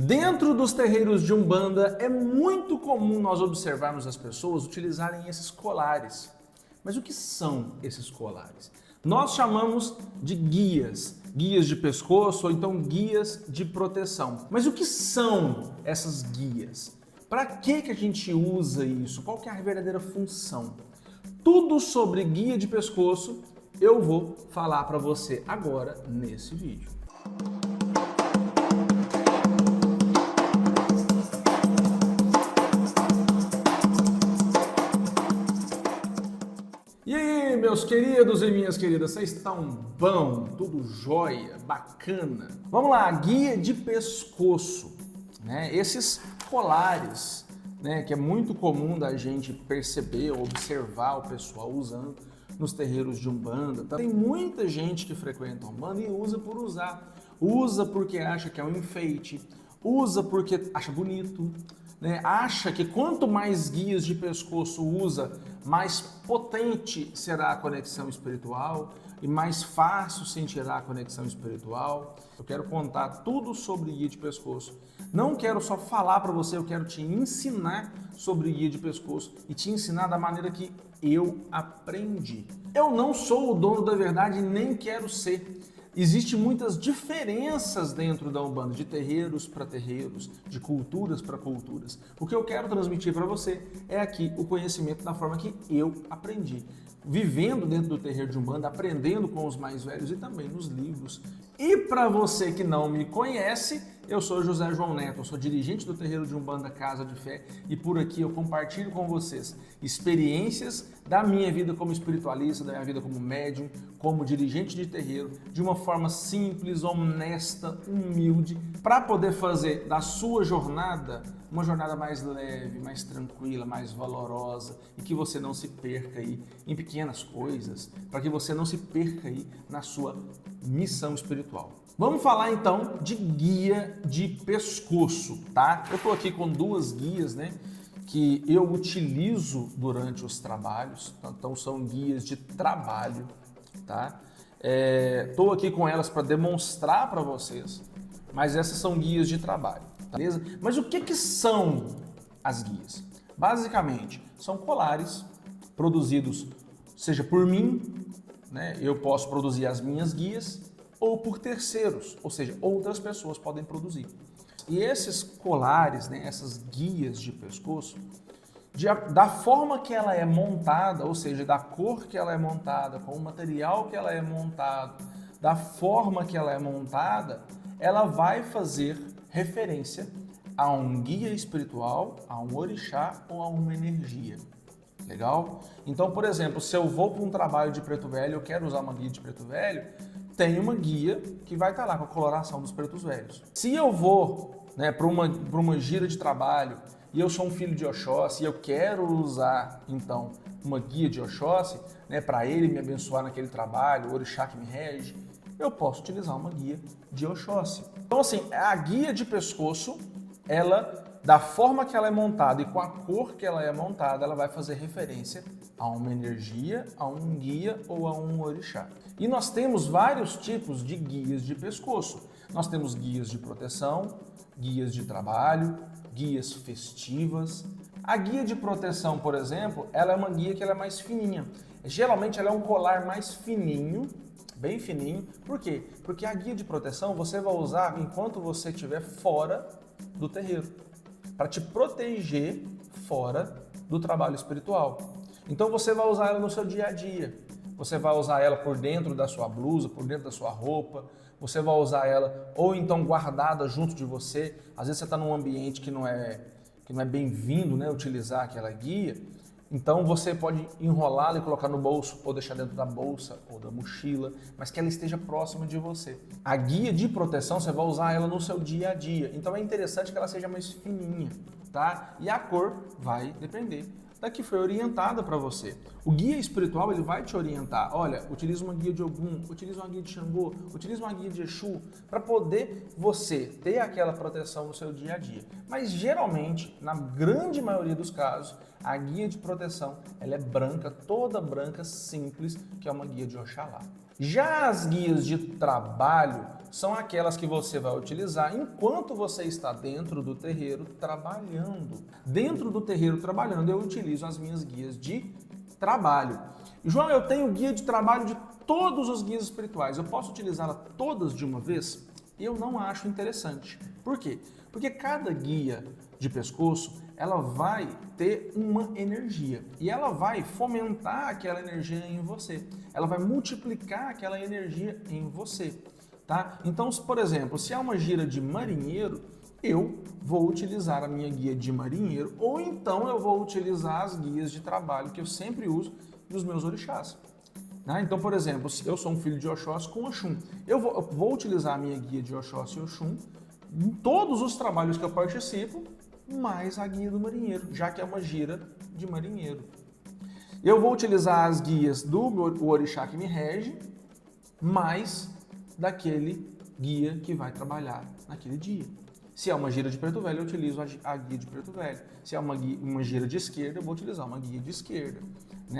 Dentro dos terreiros de Umbanda, é muito comum nós observarmos as pessoas utilizarem esses colares. Mas o que são esses colares? Nós chamamos de guias, guias de pescoço ou então guias de proteção. Mas o que são essas guias? Para que a gente usa isso? Qual que é a verdadeira função? Tudo sobre guia de pescoço eu vou falar para você agora nesse vídeo. E aí, meus queridos e minhas queridas, vocês estão bom? Tudo jóia? Bacana? Vamos lá, guia de pescoço, né? Esses colares, né, que é muito comum da gente perceber ou observar o pessoal usando nos terreiros de Umbanda. Tem muita gente que frequenta Umbanda e usa por usar. Usa porque acha que é um enfeite, usa porque acha bonito, né? Acha que quanto mais guias de pescoço usa, mais potente será a conexão espiritual e mais fácil sentirá a conexão espiritual. Eu quero contar tudo sobre guia de pescoço. Não quero só falar para você, eu quero te ensinar sobre guia de pescoço e te ensinar da maneira que eu aprendi. Eu não sou o dono da verdade e nem quero ser. Existem muitas diferenças dentro da Umbanda, de terreiros para terreiros, de culturas para culturas. O que eu quero transmitir para você é aqui o conhecimento da forma que eu aprendi. Vivendo dentro do terreiro de Umbanda, aprendendo com os mais velhos e também nos livros. E para você que não me conhece, eu sou José João Neto, eu sou dirigente do terreiro de Umbanda Casa de Fé e por aqui eu compartilho com vocês experiências da minha vida como espiritualista, da minha vida como médium, como dirigente de terreiro, de uma forma simples, honesta, humilde, para poder fazer da sua jornada uma jornada mais leve, mais tranquila, mais valorosa e que você não se perca aí em pequenas coisas, para que você não se perca aí na sua missão espiritual. Vamos falar então de guia de pescoço, tá? Eu tô aqui com duas guias, né, que eu utilizo durante os trabalhos, então são guias de trabalho, tá? Tô aqui com elas para demonstrar para vocês, mas essas são guias de trabalho, beleza? Mas o que são as guias? Basicamente, são colares produzidos, seja por mim, né? Eu posso produzir as minhas guias, ou por terceiros, ou seja, outras pessoas podem produzir. E esses colares, né, essas guias de pescoço, da forma que ela é montada, ou seja, da cor que ela é montada, com o material que ela é montado, da forma que ela é montada, ela vai fazer referência a um guia espiritual, a um orixá ou a uma energia. Legal? Então, por exemplo, se eu vou para um trabalho de preto velho, eu quero usar uma guia de preto velho, tem uma guia que vai estar lá com a coloração dos pretos velhos. Se eu vou, né, para uma gira de trabalho e eu sou um filho de Oxóssi e eu quero usar, então, uma guia de Oxóssi, né, para ele me abençoar naquele trabalho, o orixá que me rege, eu posso utilizar uma guia de Oxóssi. Então, assim, a guia de pescoço, ela, da forma que ela é montada e com a cor que ela é montada, ela vai fazer referência a uma energia, a um guia ou a um orixá. E nós temos vários tipos de guias de pescoço. Nós temos guias de proteção, guias de trabalho, guias festivas. A guia de proteção, por exemplo, ela é uma guia que ela é mais fininha. Geralmente ela é um colar mais fininho, bem fininho. Por quê? Porque a guia de proteção você vai usar enquanto você estiver fora do terreiro, para te proteger fora do trabalho espiritual. Então você vai usar ela no seu dia a dia. Você vai usar ela por dentro da sua blusa, por dentro da sua roupa. Você vai usar ela ou então guardada junto de você. Às vezes você está num ambiente que não é bem-vindo, né, utilizar aquela guia. Então você pode enrolá-la e colocar no bolso ou deixar dentro da bolsa ou da mochila, mas que ela esteja próxima de você. A guia de proteção você vai usar ela no seu dia a dia. Então é interessante que ela seja mais fininha, tá? E a cor vai depender da que foi orientada para você. O guia espiritual ele vai te orientar. Olha, utiliza uma guia de Ogum, utiliza uma guia de Xangô, utiliza uma guia de Exu, para poder você ter aquela proteção no seu dia a dia. Mas geralmente, na grande maioria dos casos, a guia de proteção ela é branca, toda branca, simples, que é uma guia de Oxalá. Já as guias de trabalho, são aquelas que você vai utilizar enquanto você está dentro do terreiro trabalhando. Dentro do terreiro trabalhando, eu utilizo as minhas guias de trabalho. João, eu tenho guia de trabalho de todos os guias espirituais. Eu posso utilizá-las todas de uma vez? Eu não acho interessante. Por quê? Porque cada guia de pescoço, ela vai ter uma energia e ela vai fomentar aquela energia em você. Ela vai multiplicar aquela energia em você, tá? Então, por exemplo, se é uma gira de marinheiro, eu vou utilizar a minha guia de marinheiro ou então eu vou utilizar as guias de trabalho que eu sempre uso dos meus orixás. Então, por exemplo, se eu sou um filho de Oxóssi com Oxum, eu vou utilizar a minha guia de Oxóssi e Oxum em todos os trabalhos que eu participo, mais a guia do marinheiro, já que é uma gira de marinheiro. Eu vou utilizar as guias do meu orixá que me rege, mais daquele guia que vai trabalhar naquele dia. Se é uma gira de preto velho, eu utilizo a guia de preto velho. Se é uma gira de esquerda, eu vou utilizar uma guia de esquerda.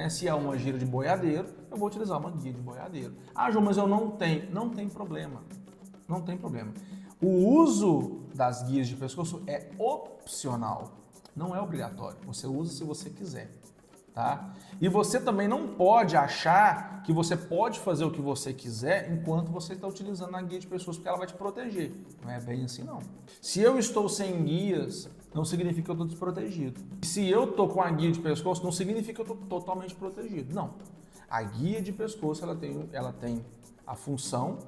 Se é uma gira de boiadeiro, eu vou utilizar uma guia de boiadeiro. Ah, João, mas eu não tenho. Não tem problema. Não tem problema. O uso das guias de pescoço é opcional, não é obrigatório. Você usa se você quiser, tá? E você também não pode achar que você pode fazer o que você quiser enquanto você está utilizando a guia de pescoço, porque ela vai te proteger. Não é bem assim, não. Se eu estou sem guias, não significa que eu estou desprotegido. Se eu estou com a guia de pescoço, não significa que eu estou totalmente protegido. Não. A guia de pescoço, ela tem a função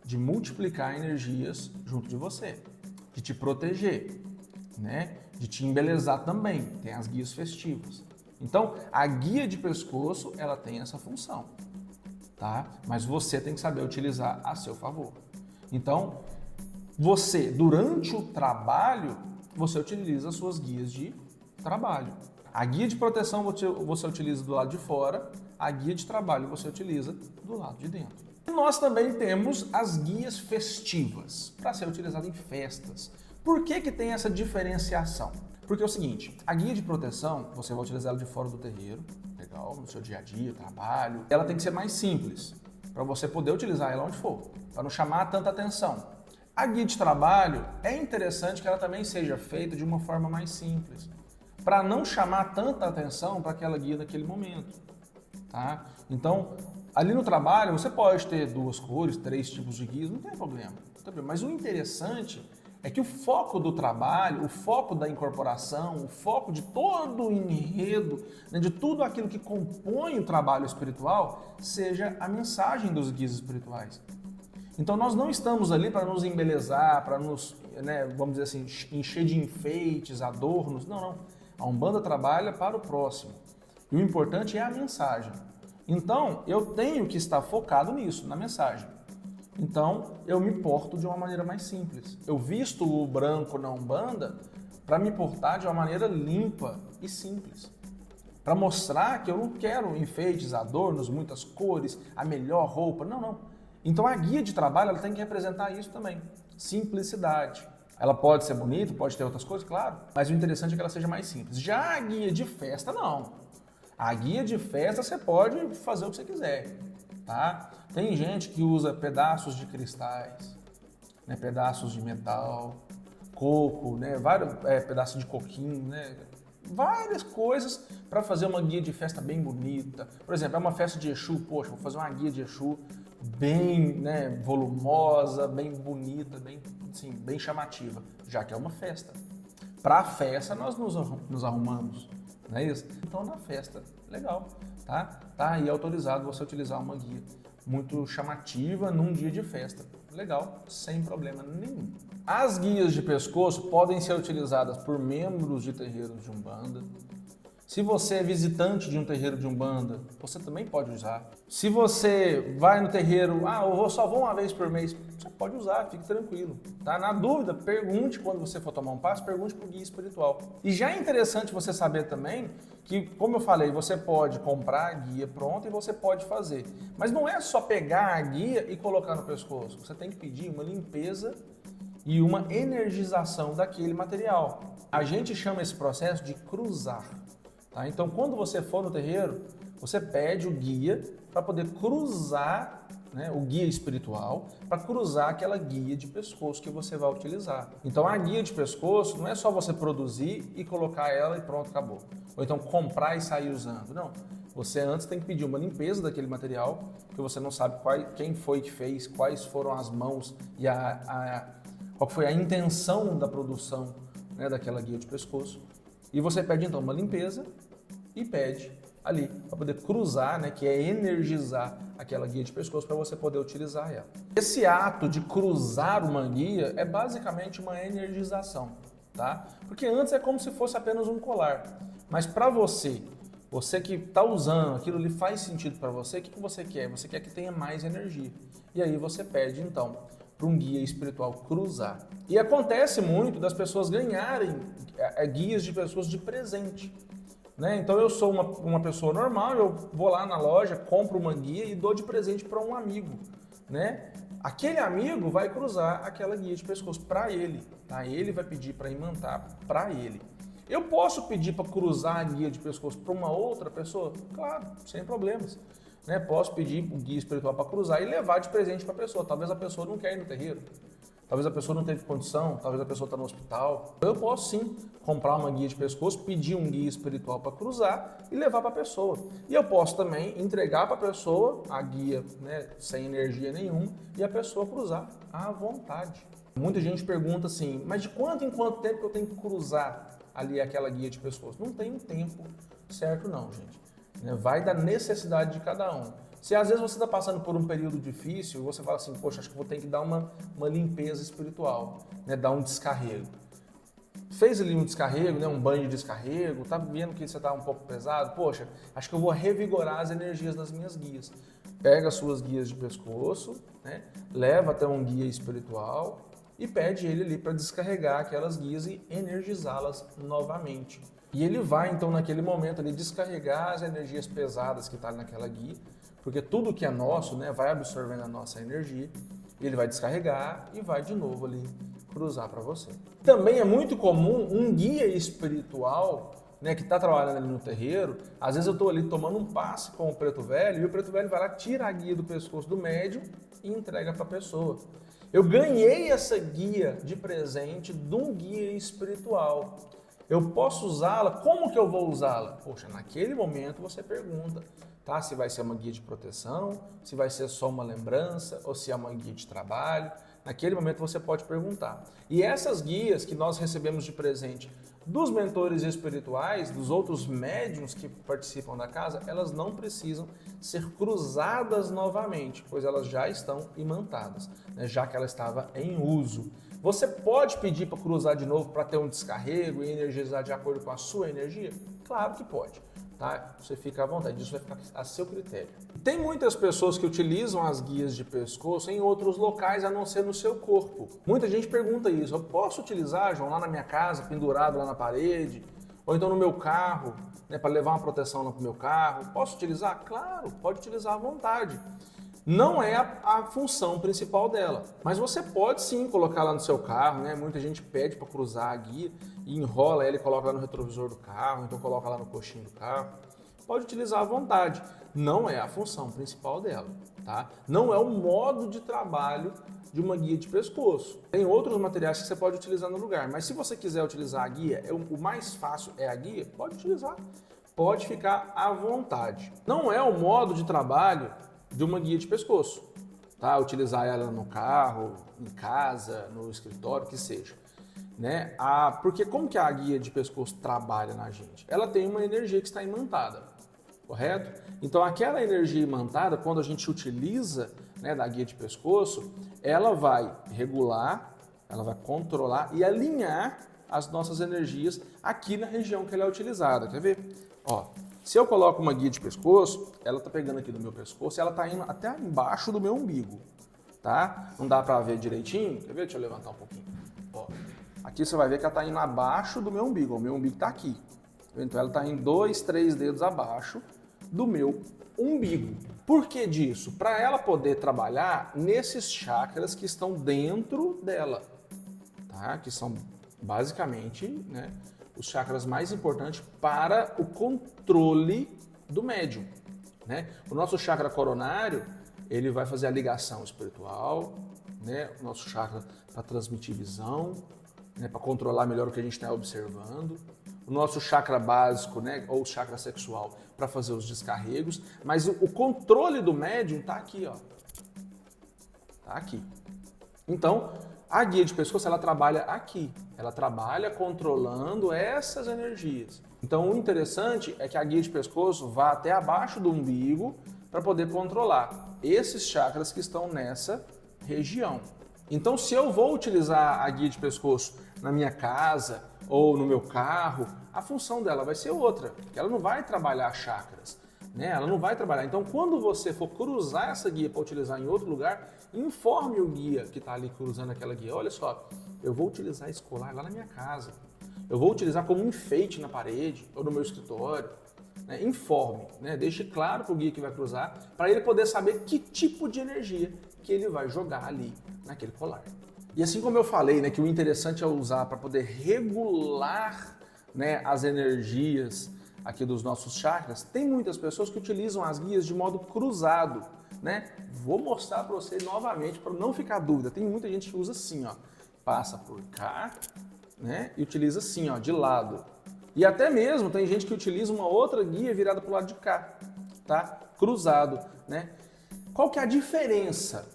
de multiplicar energias junto de você, de te proteger, né? De te embelezar também. Tem as guias festivas. Então, a guia de pescoço, ela tem essa função, tá? Mas você tem que saber utilizar a seu favor. Então, você, durante o trabalho, você utiliza as suas guias de trabalho. A guia de proteção você utiliza do lado de fora, a guia de trabalho você utiliza do lado de dentro. E nós também temos as guias festivas, para ser utilizada em festas. Por que tem essa diferenciação? Porque é o seguinte, a guia de proteção, você vai utilizar ela de fora do terreiro, legal, no seu dia a dia, trabalho. Ela tem que ser mais simples, para você poder utilizar ela onde for, para não chamar tanta atenção. A guia de trabalho, é interessante que ela também seja feita de uma forma mais simples, para não chamar tanta atenção para aquela guia naquele momento, tá? Então, ali no trabalho, você pode ter 2 cores, 3 tipos de guias, não tem problema. Mas o interessante é que o foco do trabalho, o foco da incorporação, o foco de todo o enredo, né, de tudo aquilo que compõe o trabalho espiritual, seja a mensagem dos guias espirituais. Então nós não estamos ali para nos embelezar, para nos, vamos dizer assim, encher de enfeites, adornos. Não, não. A Umbanda trabalha para o próximo. E o importante é a mensagem. Então, eu tenho que estar focado nisso, na mensagem. Então, eu me porto de uma maneira mais simples. Eu visto o branco na Umbanda para me portar de uma maneira limpa e simples. Para mostrar que eu não quero enfeites, adornos, muitas cores, a melhor roupa. Não, não. Então, a guia de trabalho ela tem que representar isso também. Simplicidade. Ela pode ser bonita, pode ter outras coisas, claro. Mas o interessante é que ela seja mais simples. Já a guia de festa, não. A guia de festa você pode fazer o que você quiser, tá? Tem gente que usa pedaços de cristais, né, pedaços de metal, coco, né, vários pedaços de coquinho, né, várias coisas para fazer uma guia de festa bem bonita. Por exemplo, é uma festa de Exu, poxa, vou fazer uma guia de Exu bem, né, volumosa, bem bonita, bem, assim, bem chamativa, já que é uma festa. Para a festa nós nos arrumamos. Não é isso? Então, na festa, legal, tá? Tá aí autorizado você utilizar uma guia muito chamativa num dia de festa. Legal, sem problema nenhum. As guias de pescoço podem ser utilizadas por membros de terreiros de Umbanda. Se você é visitante de um terreiro de Umbanda, você também pode usar. Se você vai no terreiro, eu só vou uma vez por mês, você pode usar, fique tranquilo. Tá? Na dúvida, pergunte quando você for tomar um passo, pergunte para o guia espiritual. E já é interessante você saber também que, como eu falei, você pode comprar a guia pronta e você pode fazer. Mas não é só pegar a guia e colocar no pescoço. Você tem que pedir uma limpeza e uma energização daquele material. A gente chama esse processo de cruzar. Tá? Então, quando você for no terreiro, você pede o guia para poder cruzar né, o guia espiritual, para cruzar aquela guia de pescoço que você vai utilizar. Então a guia de pescoço não é só você produzir e colocar ela e pronto, acabou. Ou então comprar e sair usando. Não. Você antes tem que pedir uma limpeza daquele material, porque você não sabe quem foi que fez, quais foram as mãos e qual foi a intenção da produção, né, daquela guia de pescoço. E você pede então uma limpeza e pede ali para poder cruzar, né, que é energizar aquela guia de pescoço para você poder utilizar ela. Esse ato de cruzar uma guia é basicamente uma energização, tá? Porque antes é como se fosse apenas um colar, mas para você que está usando aquilo ali faz sentido para você, o que você quer? Você quer que tenha mais energia. E aí você pede então para um guia espiritual cruzar. E acontece muito das pessoas ganharem guias de pessoas de presente. Né? Então eu sou uma pessoa normal, eu vou lá na loja, compro uma guia e dou de presente para um amigo. Né? Aquele amigo vai cruzar aquela guia de pescoço para ele. Tá? Ele vai pedir para imantar para ele. Eu posso pedir para cruzar a guia de pescoço para uma outra pessoa? Claro, sem problemas. Né? Posso pedir o guia espiritual para cruzar e levar de presente para a pessoa. Talvez a pessoa não quer ir no terreiro. Talvez a pessoa não teve condição, talvez a pessoa está no hospital. Eu posso sim comprar uma guia de pescoço, pedir um guia espiritual para cruzar e levar para a pessoa. E eu posso também entregar para a pessoa a guia, né, sem energia nenhuma e a pessoa cruzar à vontade. Muita gente pergunta assim, mas de quanto em quanto tempo que eu tenho que cruzar ali aquela guia de pescoço? Não tem um tempo certo não, gente. Vai da necessidade de cada um. Se às vezes você está passando por um período difícil e você fala assim, poxa, acho que vou ter que dar uma limpeza espiritual, né? Dar um descarrego. Fez ali um descarrego, né? Um banho de descarrego, tá vendo que você está um pouco pesado? Poxa, acho que eu vou revigorar as energias das minhas guias. Pega as suas guias de pescoço, né? Leva até um guia espiritual e pede ele ali para descarregar aquelas guias e energizá-las novamente. E ele vai, então, naquele momento ali, descarregar as energias pesadas que estão naquela guia, porque tudo que é nosso, né, vai absorvendo a nossa energia, ele vai descarregar e vai de novo ali cruzar para você. Também é muito comum um guia espiritual, né, que está trabalhando ali no terreiro, às vezes eu estou ali tomando um passe com o preto velho e o preto velho vai lá, tira a guia do pescoço do médium e entrega para a pessoa. Eu ganhei essa guia de presente de um guia espiritual. Eu posso usá-la? Como que eu vou usá-la? Poxa, naquele momento você pergunta, tá? Se vai ser uma guia de proteção, se vai ser só uma lembrança ou se é uma guia de trabalho. Naquele momento você pode perguntar. E essas guias que nós recebemos de presente dos mentores espirituais, dos outros médiuns que participam da casa, elas não precisam ser cruzadas novamente, pois elas já estão imantadas, né? Já que ela estava em uso. Você pode pedir para cruzar de novo para ter um descarrego e energizar de acordo com a sua energia? Claro que pode, tá? Você fica à vontade, isso vai ficar a seu critério. Tem muitas pessoas que utilizam as guias de pescoço em outros locais a não ser no seu corpo. Muita gente pergunta isso, eu posso utilizar, João, lá na minha casa, pendurado lá na parede? Ou então no meu carro, né, para levar uma proteção no meu carro? Posso utilizar? Claro, pode utilizar à vontade. Não é a função principal dela, mas você pode sim colocar lá no seu carro, né? Muita gente pede para cruzar a guia e enrola ela e coloca lá no retrovisor do carro, então coloca lá no coxinho do carro. Pode utilizar à vontade, não é a função principal dela, tá? Não é o modo de trabalho de uma guia de pescoço. Tem outros materiais que você pode utilizar no lugar, mas se você quiser utilizar a guia, o mais fácil é a guia, pode utilizar, pode ficar à vontade. Não é o modo de trabalho de uma guia de pescoço, tá? Utilizar ela no carro, em casa, no escritório, que seja, né? Porque como que a guia de pescoço trabalha na gente? Ela tem uma energia que está imantada, correto? Então aquela energia imantada, quando a gente utiliza, né, da guia de pescoço, ela vai regular, ela vai controlar e alinhar as nossas energias aqui na região que ela é utilizada. Quer ver? Ó, se eu coloco uma guia de pescoço, ela tá pegando aqui do meu pescoço e ela tá indo até embaixo do meu umbigo, tá? Não dá pra ver direitinho? Quer ver? Deixa eu levantar um pouquinho. Ó, aqui você vai ver que ela tá indo abaixo do meu umbigo. O meu umbigo tá aqui. Então ela tá em 2, 3 dedos abaixo do meu umbigo. Por que disso? Para ela poder trabalhar nesses chakras que estão dentro dela, tá? Que são basicamente, né, os chakras mais importantes para o controle do médium, né? O nosso chakra coronário ele vai fazer a ligação espiritual, né? O nosso chakra para transmitir visão, né? Para controlar melhor o que a gente está observando. O nosso chakra básico, né? Ou chakra sexual, para fazer os descarregos. Mas o controle do médium está aqui, ó. Tá aqui. Então, a guia de pescoço, ela trabalha aqui. Ela trabalha controlando essas energias. Então, o interessante é que a guia de pescoço vá até abaixo do umbigo para poder controlar esses chakras que estão nessa região. Então, se eu vou utilizar a guia de pescoço na minha casa ou no meu carro, a função dela vai ser outra, porque ela não vai trabalhar chakras, né? Ela não vai trabalhar. Então, quando você for cruzar essa guia para utilizar em outro lugar, informe o guia que está ali cruzando aquela guia. Olha só, eu vou utilizar esse colar lá na minha casa. Eu vou utilizar como um enfeite na parede ou no meu escritório. Né? Informe, né? Deixe claro para o guia que vai cruzar, para ele poder saber que tipo de energia que ele vai jogar ali naquele colar. E assim como eu falei, né, que o interessante é usar para poder regular, né, as energias aqui dos nossos chakras, tem muitas pessoas que utilizam as guias de modo cruzado, né? Vou mostrar para você novamente para não ficar dúvida. Tem muita gente que usa assim, ó, passa por cá, né, e utiliza assim, ó, de lado. E até mesmo tem gente que utiliza uma outra guia virada para o lado de cá, tá? Cruzado, né? Qual que é a diferença?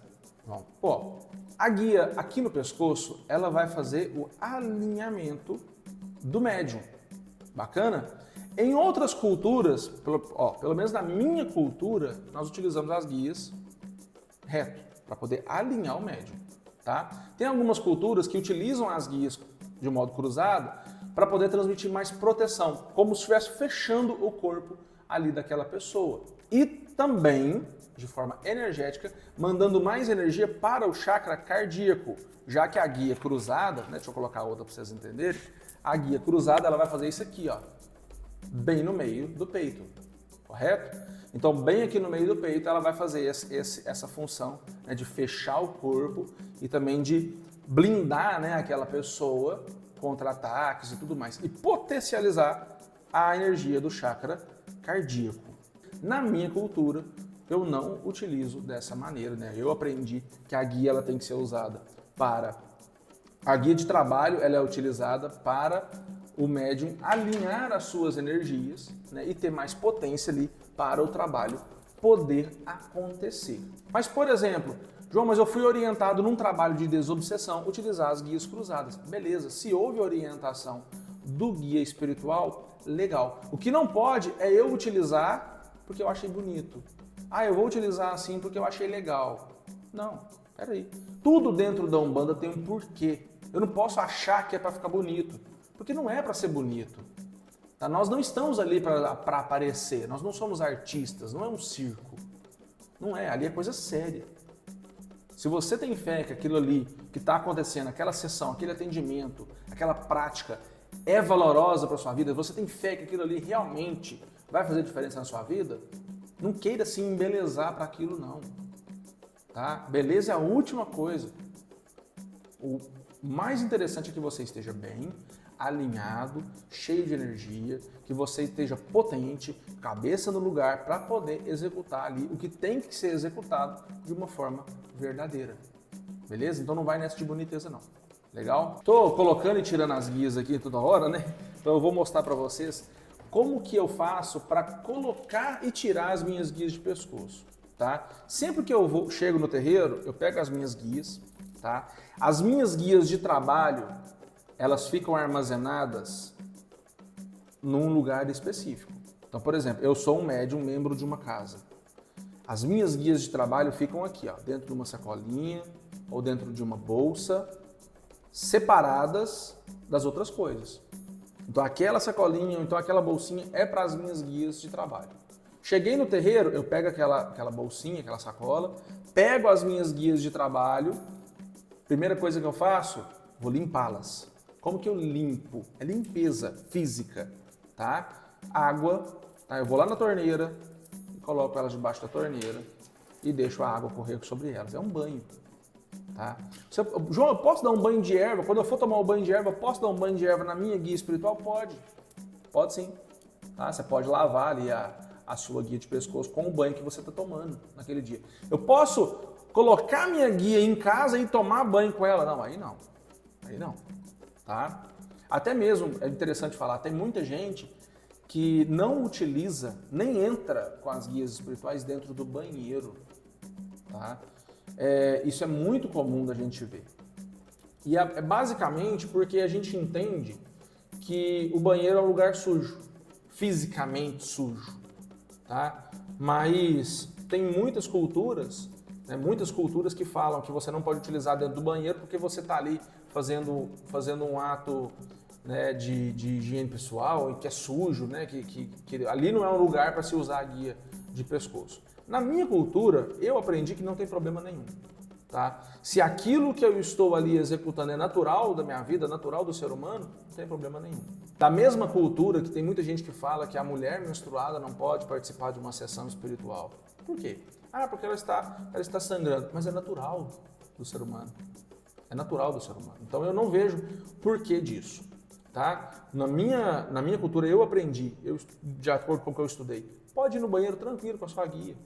Bom, ó, a guia aqui no pescoço, ela vai fazer o alinhamento do médium. Bacana? Em outras culturas, pelo menos na minha cultura, nós utilizamos as guias reto, para poder alinhar o médium, tá? Tem algumas culturas que utilizam as guias de modo cruzado para poder transmitir mais proteção, como se estivesse fechando o corpo ali daquela pessoa. E também, de forma energética, mandando mais energia para o chakra cardíaco, já que a guia cruzada, né, deixa eu colocar outra para vocês entenderem, a guia cruzada ela vai fazer isso aqui, ó, bem no meio do peito, correto? Então, bem aqui no meio do peito, ela vai fazer essa função, né, de fechar o corpo e também de blindar, né, aquela pessoa contra ataques e tudo mais, e potencializar a energia do chakra cardíaco. Na minha cultura, eu não utilizo dessa maneira, né? Eu aprendi que a guia ela tem que ser usada para... A guia de trabalho ela é utilizada para o médium alinhar as suas energias, né, e ter mais potência ali para o trabalho poder acontecer. Mas, por exemplo, João, mas eu fui orientado num trabalho de desobsessão utilizar as guias cruzadas. Beleza, se houve orientação do guia espiritual, legal. O que não pode é eu utilizar porque eu achei bonito. Ah, eu vou utilizar assim porque eu achei legal. Não, peraí. Tudo dentro da Umbanda tem um porquê. Eu não posso achar que é para ficar bonito, porque não é para ser bonito. Tá? Nós não estamos ali para aparecer, nós não somos artistas, não é um circo. Não é, ali é coisa séria. Se você tem fé que aquilo ali que está acontecendo, aquela sessão, aquele atendimento, aquela prática é valorosa para a sua vida, você tem fé que aquilo ali realmente vai fazer diferença na sua vida, não queira se embelezar para aquilo não. Tá? Beleza é a última coisa. O mais interessante é que você esteja bem, alinhado, cheio de energia, que você esteja potente, cabeça no lugar para poder executar ali o que tem que ser executado de uma forma verdadeira. Beleza? Então não vai nessa de boniteza não. Legal? Tô colocando e tirando as guias aqui toda hora, né? Então eu vou mostrar para vocês como que eu faço para colocar e tirar as minhas guias de pescoço, tá? Sempre que eu chego no terreiro, eu pego as minhas guias, tá? As minhas guias de trabalho, elas ficam armazenadas num lugar específico. Então, por exemplo, eu sou um médium, membro de uma casa. As minhas guias de trabalho ficam aqui, ó, dentro de uma sacolinha ou dentro de uma bolsa, separadas das outras coisas. Então, aquela sacolinha, então aquela bolsinha é para as minhas guias de trabalho. Cheguei no terreiro, eu pego aquela bolsinha, aquela sacola, pego as minhas guias de trabalho. Primeira coisa que eu faço, vou limpá-las. Como que eu limpo? É limpeza física, tá? Água, tá? Eu vou lá na torneira, coloco elas debaixo da torneira e deixo a água correr sobre elas. É um banho, tá? João, eu posso dar um banho de erva? Quando eu for tomar um banho de erva, posso dar um banho de erva na minha guia espiritual? Pode. Pode sim. Tá? Você pode lavar ali a sua guia de pescoço com o banho que você está tomando naquele dia. Eu posso colocar minha guia em casa e tomar banho com ela? Não, aí não. Aí não, tá? Até mesmo, é interessante falar, tem muita gente que não utiliza, nem entra com as guias espirituais dentro do banheiro, tá? Isso é muito comum da gente ver. E é basicamente porque a gente entende que o banheiro é um lugar sujo, fisicamente sujo, tá? Mas tem muitas culturas, né, que falam que você não pode utilizar dentro do banheiro porque você está ali fazendo um ato, né, de higiene pessoal e que é sujo, né, que ali não é um lugar para se usar a guia de pescoço. Na minha cultura, eu aprendi que não tem problema nenhum. Tá? Se aquilo que eu estou ali executando é natural da minha vida, natural do ser humano, não tem problema nenhum. Da mesma cultura que tem muita gente que fala que a mulher menstruada não pode participar de uma sessão espiritual. Por quê? Porque ela está sangrando, mas é natural do ser humano. É natural do ser humano. Então eu não vejo porquê disso. Tá? Na minha cultura eu aprendi, de acordo com o que eu estudei, pode ir no banheiro tranquilo com a sua guia.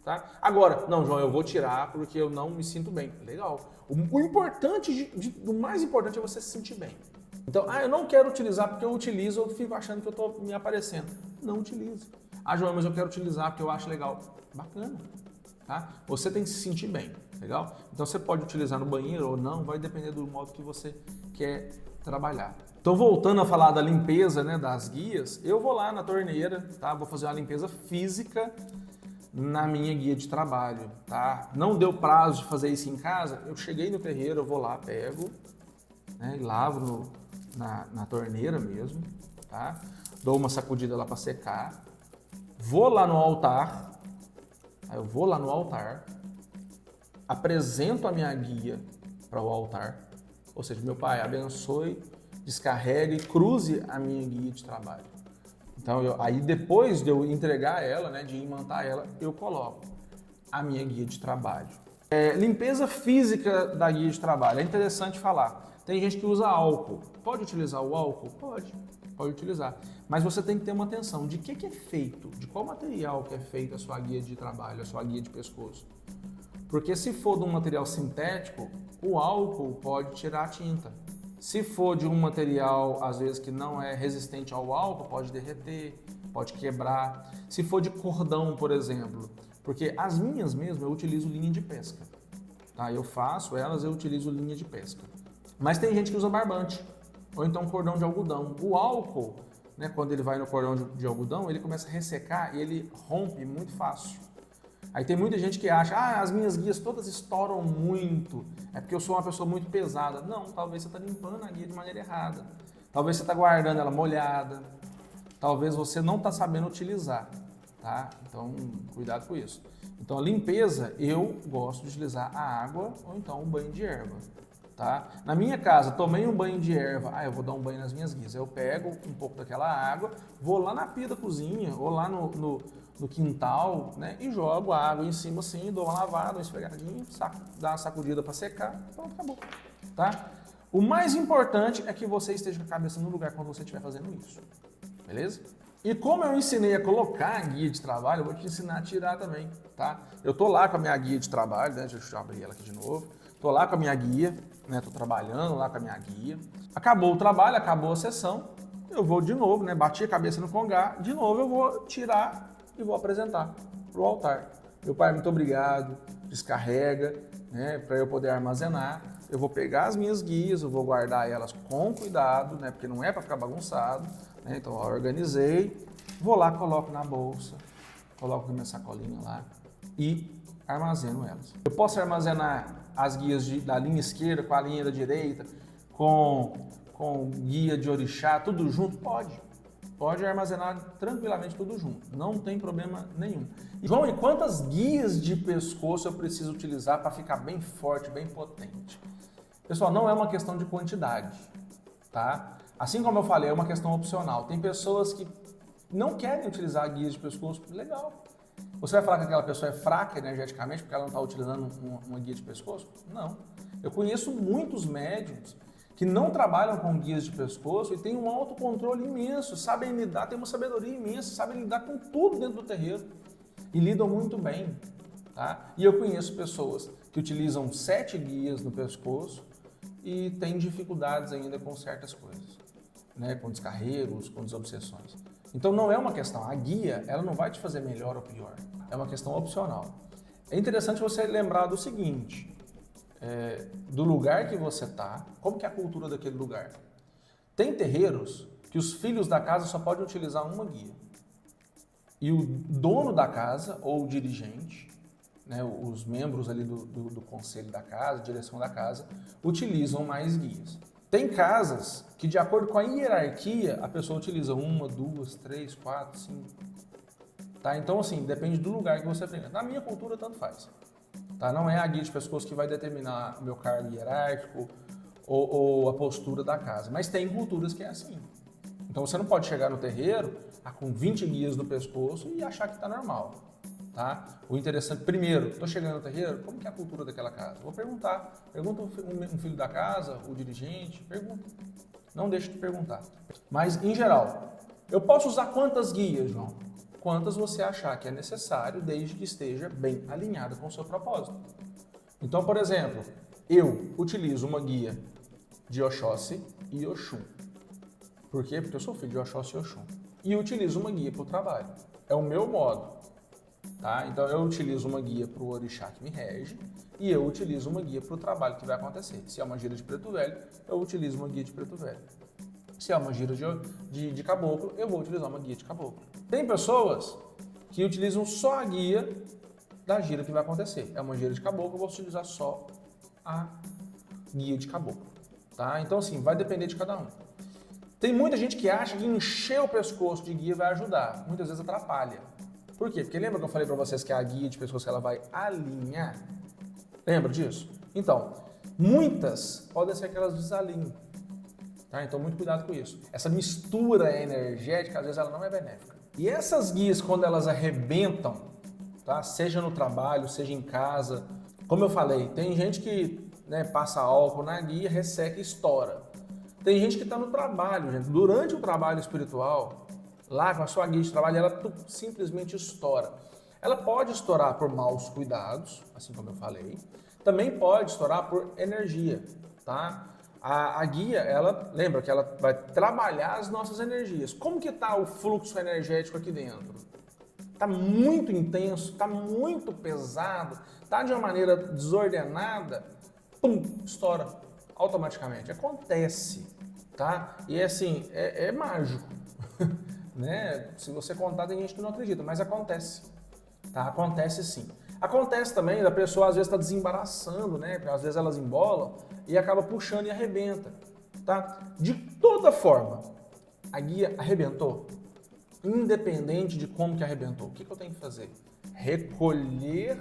Tá? Agora, não, João, eu vou tirar porque eu não me sinto bem. Legal. O importante, o mais importante é você se sentir bem. Então, eu não quero utilizar porque eu utilizo, eu fico achando que eu estou me aparecendo. Não utilize. João, mas eu quero utilizar porque eu acho legal. Bacana. Tá? Você tem que se sentir bem. Legal? Então, você pode utilizar no banheiro ou não, vai depender do modo que você quer trabalhar. Então, voltando a falar da limpeza, né, das guias, eu vou lá na torneira, tá? Vou fazer uma limpeza física na minha guia de trabalho, tá? Não deu prazo de fazer isso em casa, eu cheguei no terreiro, eu vou lá, pego, né, e lavo na torneira mesmo, tá? Dou uma sacudida lá para secar, vou lá no altar, eu vou lá no altar, apresento a minha guia para o altar, ou seja, meu pai, abençoe, descarregue e cruze a minha guia de trabalho. Então, aí depois de eu entregar ela, né, de imantar ela, eu coloco a minha guia de trabalho. Limpeza física da guia de trabalho. É interessante falar. Tem gente que usa álcool. Pode utilizar o álcool? Pode utilizar. Mas você tem que ter uma atenção de que é feito, de qual material que é feita a sua guia de trabalho, a sua guia de pescoço. Porque se for de um material sintético, o álcool pode tirar a tinta. Se for de um material, às vezes, que não é resistente ao álcool, pode derreter, pode quebrar. Se for de cordão, por exemplo, porque as minhas mesmo eu utilizo linha de pesca. Tá? Eu faço elas, eu utilizo linha de pesca. Mas tem gente que usa barbante, ou então cordão de algodão. O álcool, né, quando ele vai no cordão de algodão, ele começa a ressecar e ele rompe muito fácil. Aí tem muita gente que acha, as minhas guias todas estouram muito, é porque eu sou uma pessoa muito pesada. Não, talvez você está limpando a guia de maneira errada. Talvez você está guardando ela molhada. Talvez você não está sabendo utilizar, tá? Então, cuidado com isso. Então, a limpeza, eu gosto de utilizar a água ou então um banho de erva, tá? Na minha casa, tomei um banho de erva, eu vou dar um banho nas minhas guias. Eu pego um pouco daquela água, vou lá na pia da cozinha ou lá no quintal, né, e jogo a água em cima assim, dou uma lavada, uma esfregadinha, dá uma sacudida para secar, pronto, acabou, tá? O mais importante é que você esteja com a cabeça no lugar quando você estiver fazendo isso, beleza? E como eu ensinei a colocar a guia de trabalho, eu vou te ensinar a tirar também, tá? Eu tô lá com a minha guia de trabalho, né, deixa eu abrir ela aqui de novo, tô lá com a minha guia, né, tô trabalhando lá com a minha guia, acabou o trabalho, acabou a sessão, eu vou de novo, né, bati a cabeça no congá, de novo eu vou tirar e vou apresentar para o altar. Meu pai, muito obrigado, descarrega, né, para eu poder armazenar. Eu vou pegar as minhas guias, eu vou guardar elas com cuidado, né, porque não é para ficar bagunçado. Né, então, eu organizei, vou lá, coloco na bolsa, coloco na minha sacolinha lá e armazeno elas. Eu posso armazenar as guias da linha esquerda com a linha da direita, com guia de orixá, tudo junto? Pode. Pode armazenar tranquilamente tudo junto, não tem problema nenhum. João, e quantas guias de pescoço eu preciso utilizar para ficar bem forte, bem potente? Pessoal, não é uma questão de quantidade, tá? Assim como eu falei, é uma questão opcional. Tem pessoas que não querem utilizar guias de pescoço, legal. Você vai falar que aquela pessoa é fraca energeticamente porque ela não está utilizando uma guia de pescoço? Não. Eu conheço muitos médiums que não trabalham com guias de pescoço e têm um autocontrole imenso, sabem lidar, têm uma sabedoria imensa, sabem lidar com tudo dentro do terreiro e lidam muito bem, tá? E eu conheço pessoas que utilizam 7 guias no pescoço e têm dificuldades ainda com certas coisas, né? Com descarregos, com desobsessões. Então não é uma questão, a guia ela não vai te fazer melhor ou pior, é uma questão opcional. É interessante você lembrar do seguinte, do lugar que você está, como que é a cultura daquele lugar. Tem terreiros que os filhos da casa só podem utilizar uma guia. E o dono da casa, ou o dirigente, né, os membros ali do conselho da casa, direção da casa, utilizam mais guias. Tem casas que, de acordo com a hierarquia, a pessoa utiliza 1, 2, 3, 4, 5. Tá? Então, assim, depende do lugar que você frequenta. Na minha cultura, tanto faz. Tá? Não é a guia de pescoço que vai determinar o meu cargo hierárquico ou a postura da casa. Mas tem culturas que é assim. Então você não pode chegar no terreiro com 20 guias no pescoço e achar que está normal. Tá? O interessante, primeiro, estou chegando no terreiro, como que é a cultura daquela casa? Vou perguntar. Pergunta um filho da casa, o dirigente, pergunta. Não deixe de perguntar. Mas, em geral, eu posso usar quantas guias, João? Quantas você achar que é necessário, desde que esteja bem alinhada com o seu propósito. Então, por exemplo, eu utilizo uma guia de Oxóssi e Oxum. Por quê? Porque eu sou filho de Oxóssi e Oxum. E utilizo uma guia para o trabalho. É o meu modo. Tá? Então, eu utilizo uma guia para o orixá que me rege e eu utilizo uma guia para o trabalho que vai acontecer. Se é uma gira de preto velho, eu utilizo uma guia de preto velho. Se é uma gira de caboclo, eu vou utilizar uma guia de caboclo. Tem pessoas que utilizam só a guia da gira que vai acontecer. É uma gira de caboclo, eu vou utilizar só a guia de caboclo. Tá? Então, assim, vai depender de cada um. Tem muita gente que acha que encher o pescoço de guia vai ajudar. Muitas vezes atrapalha. Por quê? Porque lembra que eu falei para vocês que a guia de pescoço ela vai alinhar? Lembra disso? Então, muitas podem ser que elas desalinhem. Tá? Então, muito cuidado com isso. Essa mistura energética, às vezes, ela não é benéfica. E essas guias, quando elas arrebentam, tá? Seja no trabalho, seja em casa, como eu falei, tem gente que, né, passa álcool na guia, resseca e estoura. Tem gente que está no trabalho, gente. Durante o trabalho espiritual, lá com a sua guia de trabalho, ela simplesmente estoura. Ela pode estourar por maus cuidados, assim como eu falei. Também pode estourar por energia, tá? A guia, ela, lembra que ela vai trabalhar as nossas energias. Como que está o fluxo energético aqui dentro? Está muito intenso, está muito pesado, está de uma maneira desordenada, pum, estoura automaticamente. Acontece, tá? E assim, é mágico, né? Se você contar, tem gente que não acredita, mas acontece, tá? Acontece sim. Acontece também da pessoa às vezes está desembaraçando, né? Porque às vezes elas embolam e acaba puxando e arrebenta, tá? De toda forma, a guia arrebentou, independente de como que arrebentou. O que eu tenho que fazer? Recolher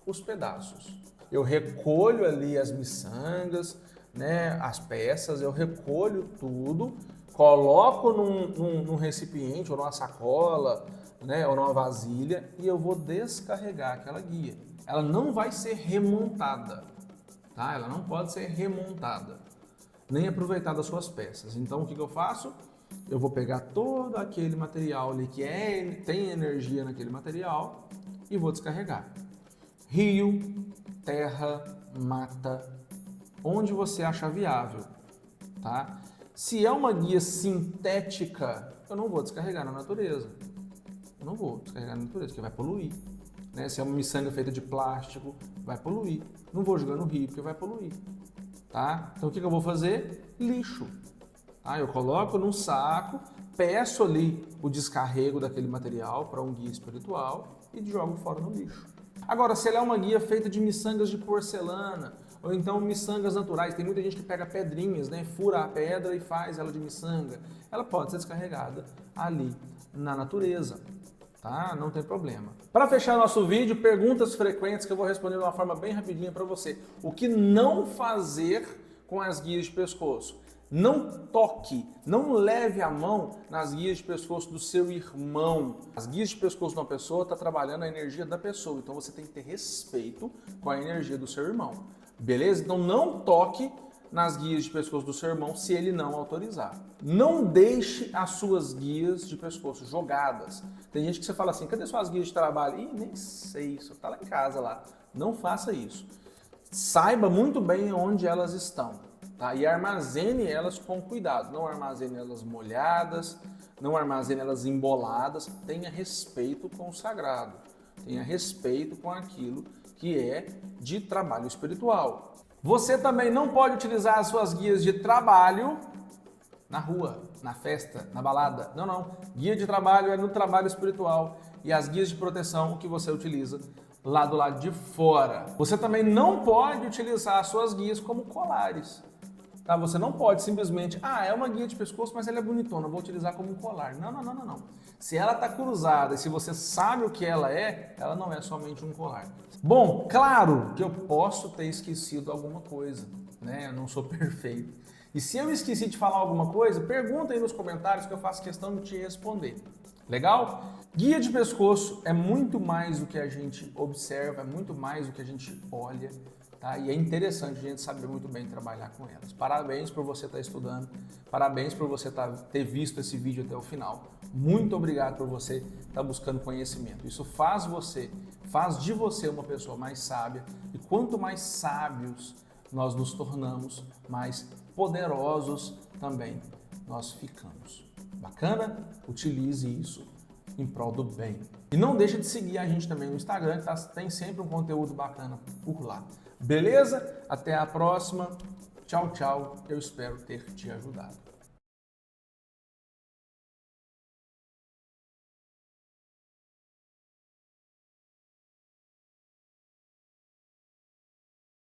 os pedaços. Eu recolho ali as miçangas, né? As peças, eu recolho tudo, coloco num recipiente ou numa sacola, né, ou numa vasilha, e eu vou descarregar aquela guia. Ela não vai ser remontada, tá? Ela não pode ser remontada, nem aproveitar das suas peças. Então, o que eu faço? Eu vou pegar todo aquele material ali que tem energia naquele material e vou descarregar. Rio, terra, mata, onde você acha viável, tá? Se é uma guia sintética, eu não vou descarregar na natureza. Eu não vou descarregar na natureza, porque vai poluir. Né? Se é uma miçanga feita de plástico, vai poluir. Não vou jogar no rio, porque vai poluir. Tá? Então o que eu vou fazer? Lixo. Tá? Eu coloco num saco, peço ali o descarrego daquele material para um guia espiritual e jogo fora no lixo. Agora, se ela é uma guia feita de miçangas de porcelana, ou então miçangas naturais, tem muita gente que pega pedrinhas, né? Fura a pedra e faz ela de miçanga. Ela pode ser descarregada ali na natureza. Tá? Não tem problema. Para fechar nosso vídeo, perguntas frequentes que eu vou responder de uma forma bem rapidinha para você. O que não fazer com as guias de pescoço? Não toque, não leve a mão nas guias de pescoço do seu irmão. As guias de pescoço de uma pessoa está trabalhando a energia da pessoa, então você tem que ter respeito com a energia do seu irmão. Beleza? Então não toque nas guias de pescoço do seu irmão se ele não autorizar. Não deixe as suas guias de pescoço jogadas. Tem gente que você fala assim, cadê suas guias de trabalho? Ih, nem sei, só tá lá em casa lá. Não faça isso. Saiba muito bem onde elas estão, tá? E armazene elas com cuidado. Não armazene elas molhadas, não armazene elas emboladas. Tenha respeito com o sagrado. Tenha respeito com aquilo que é de trabalho espiritual. Você também não pode utilizar as suas guias de trabalho na rua, na festa, na balada. Não, não. Guia de trabalho é no trabalho espiritual. E as guias de proteção, o que você utiliza lá do lado de fora. Você também não pode utilizar as suas guias como colares. Tá? Você não pode simplesmente, é uma guia de pescoço, mas ela é bonitona, vou utilizar como um colar. Não, não, não, não, não. Se ela está cruzada e se você sabe o que ela não é somente um colar. Bom, claro que eu posso ter esquecido alguma coisa, né? Eu não sou perfeito. E se eu esqueci de falar alguma coisa, pergunta aí nos comentários que eu faço questão de te responder. Legal? Guia de pescoço é muito mais do que a gente observa, é muito mais do que a gente olha, tá? E é interessante a gente saber muito bem trabalhar com elas. Parabéns por você estar estudando, parabéns por você ter visto esse vídeo até o final. Muito obrigado por você estar buscando conhecimento. Isso faz de você uma pessoa mais sábia, e quanto mais sábios nós nos tornamos, mais poderosos também nós ficamos. Bacana? Utilize isso em prol do bem. E não deixa de seguir a gente também no Instagram, que tem sempre um conteúdo bacana por lá. Beleza? Até a próxima. Tchau, tchau. Eu espero ter te ajudado.